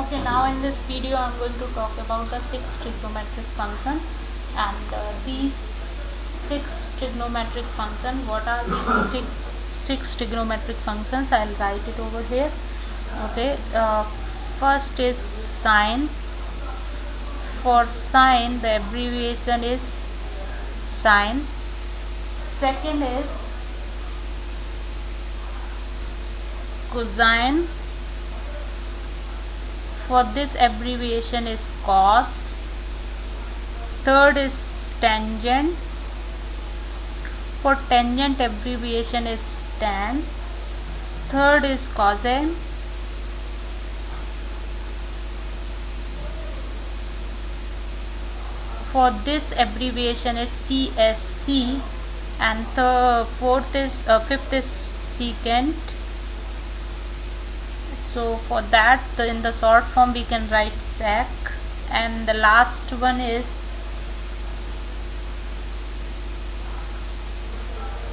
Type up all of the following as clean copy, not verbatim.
Okay, now in this video I am going to talk about the 6 trigonometric function, and these 6 trigonometric function. What are these six trigonometric functions? I'll write it over here. Okay, first is sine. For sine, the abbreviation is sine. Second is cosine. For this abbreviation is cos. Third is tangent. For tangent abbreviation is tan. Third is cosine. For this abbreviation is CSC, and the fifth is secant. So for that, in the short form we can write sec, and the last one is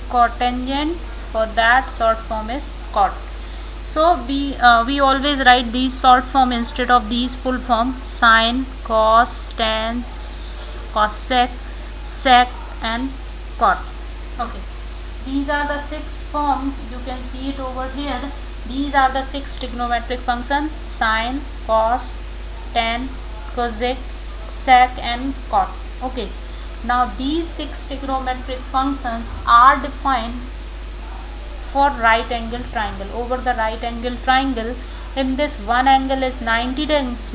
cotangent. For that, short form is cot. So we always write these short form instead of these full form: sine, cos, tan, cosec, sec, and cot. Okay, these are the 6 forms. You can see it over here. These are the 6 trigonometric functions: sine, cos, tan, cosec, sec, and cot. Okay, now these 6 trigonometric functions are defined for right angle triangle. Over the right angle triangle, in this one angle is 90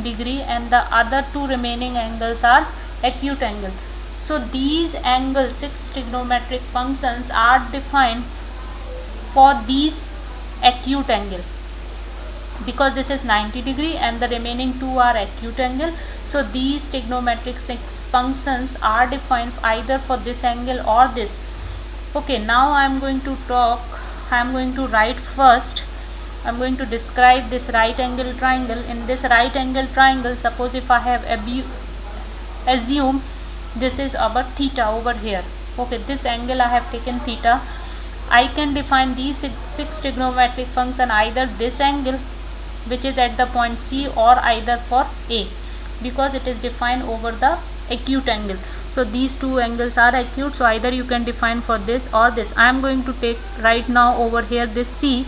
degree and the other 2 remaining angles are acute angle. So these angles, 6 trigonometric functions, are defined for these acute angle, because this is 90 degree and the remaining 2 are acute angle. So these trigonometric 6 functions are defined either for this angle or this. Okay, now I am going to write first. I am going to describe this right angle triangle. In this right angle triangle, suppose if I have assume this is our theta over here. Okay, this angle I have taken theta. I can define these 6 trigonometric function either this angle, which is at the point C, or either for A, because it is defined over the acute angle. So these 2 angles are acute, so either you can define for this or this. I am going to take right now over here this C.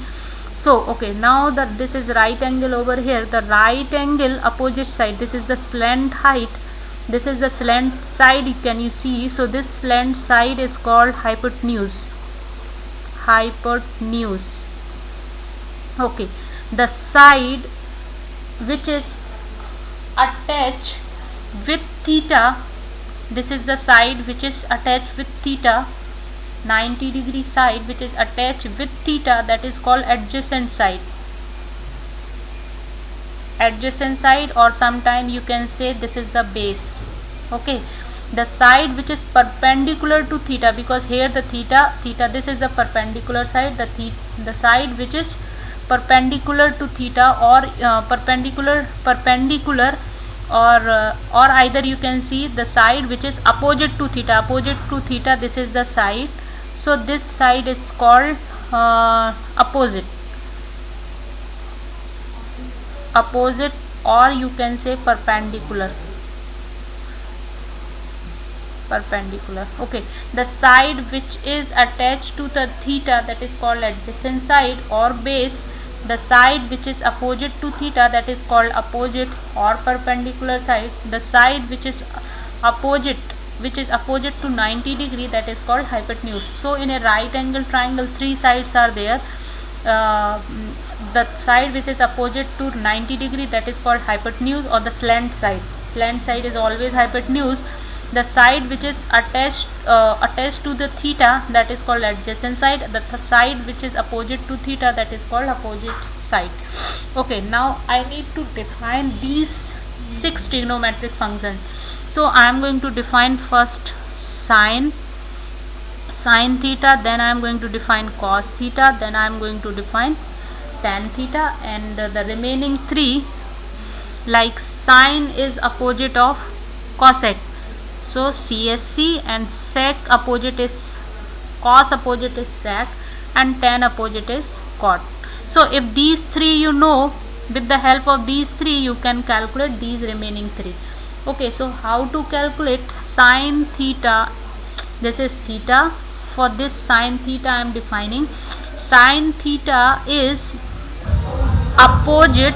So okay, now that this is right angle over here, the right angle opposite side, this is the slant height, this is the slant side, can you see? So this slant side is called hypotenuse. Okay, the side which is attached with theta, this is the side which is attached with theta, 90 degree side which is attached with theta, that is called adjacent side. Or sometime you can say this is the base. Okay, the side which is perpendicular to theta, because here the theta, this is the perpendicular side, the side which is perpendicular to theta, or perpendicular, or either you can see the side which is opposite to theta. This is the side, so this side is called opposite, or you can say perpendicular. Okay, the side which is attached to the theta, that is called adjacent side or base. The side which is opposite to theta, that is called opposite or perpendicular side. The side which is opposite to 90 degree, that is called hypotenuse. So in a right angle triangle, 3 sides are there. The side which is opposite to 90 degree, that is called hypotenuse, or the slant side. Slant side is always hypotenuse. The side which is attached to the theta, that is called adjacent side. The side which is opposite to theta, that is called opposite side. Okay, now I need to define these 6 trigonometric functions. So I am going to define first sine theta, then I am going to define cos theta, then I am going to define tan theta, and the remaining 3, like sine is opposite of cosec, so CSC, and sec opposite is cos, opposite is sec, and tan opposite is cot. So if these 3 you know, With the help of these three you can calculate these remaining three. Okay, so how to calculate sine theta? This is theta. For this sine theta I am defining sine theta is opposite.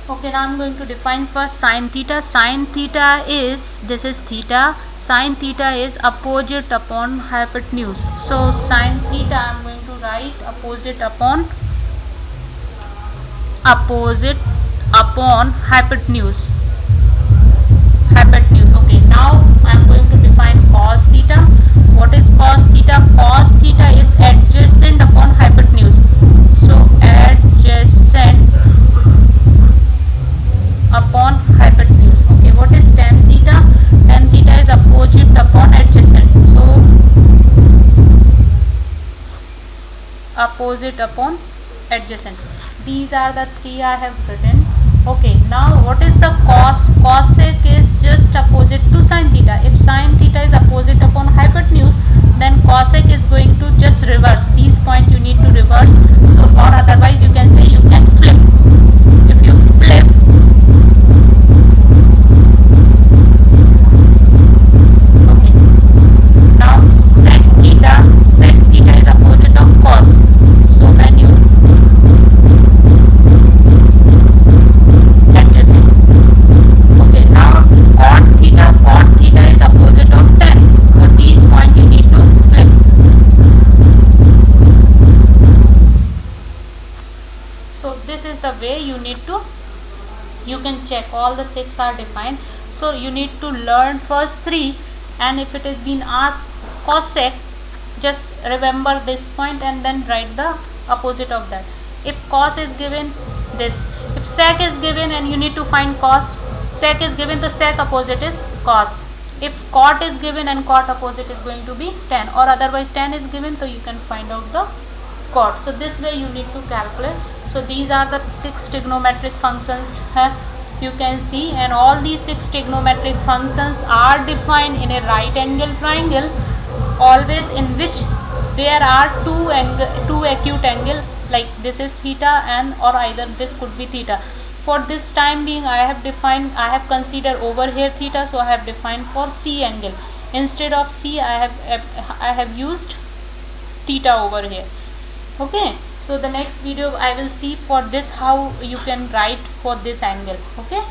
Okay, now I am going to define first sine theta. Sine theta is, this is theta, sine theta is opposite upon hypotenuse. So sine theta I am going to write opposite upon hypotenuse. Okay, now I am going to define cos theta. What is cos theta? Cos theta is adjacent upon hypotenuse. So adjacent upon hypotenuse. Okay, what is tan theta? Tan theta is opposite upon adjacent. So opposite upon adjacent. These are the three I have written. Okay, now what is the cos? Cosec is just opposite to sine theta. If sine theta is opposite upon hypotenuse, then cosec is going to just reverse. These points you need to reverse. So or otherwise you can say you can flip. If you flip, okay, now sec theta is opposite of cos. So when you adjacent. Okay, now cot theta is opposite of tan. So these points you need to flip. So this is the way you need to, you can check all the 6 are defined. So you need to learn first 3, and if it is been asked cosec, just remember this point and then write the opposite of that. If cos is given, this. If sec is given and you need to find cos, sec is given, so sec opposite is cos. If cot is given and cot opposite is going to be tan, or otherwise tan is given, so you can find out the cot. So this way you need to calculate. So these are the 6 trigonometric functions you can see, and all these 6 trigonometric functions are defined in a right angle triangle, always in which there are two acute angle, like this is theta and or either this could be theta. For this time being I have considered over here theta, so I have defined for C angle. Instead of C I have used theta over here. Okay, so the next video I will see for this how you can write for this angle. Okay,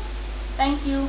thank you.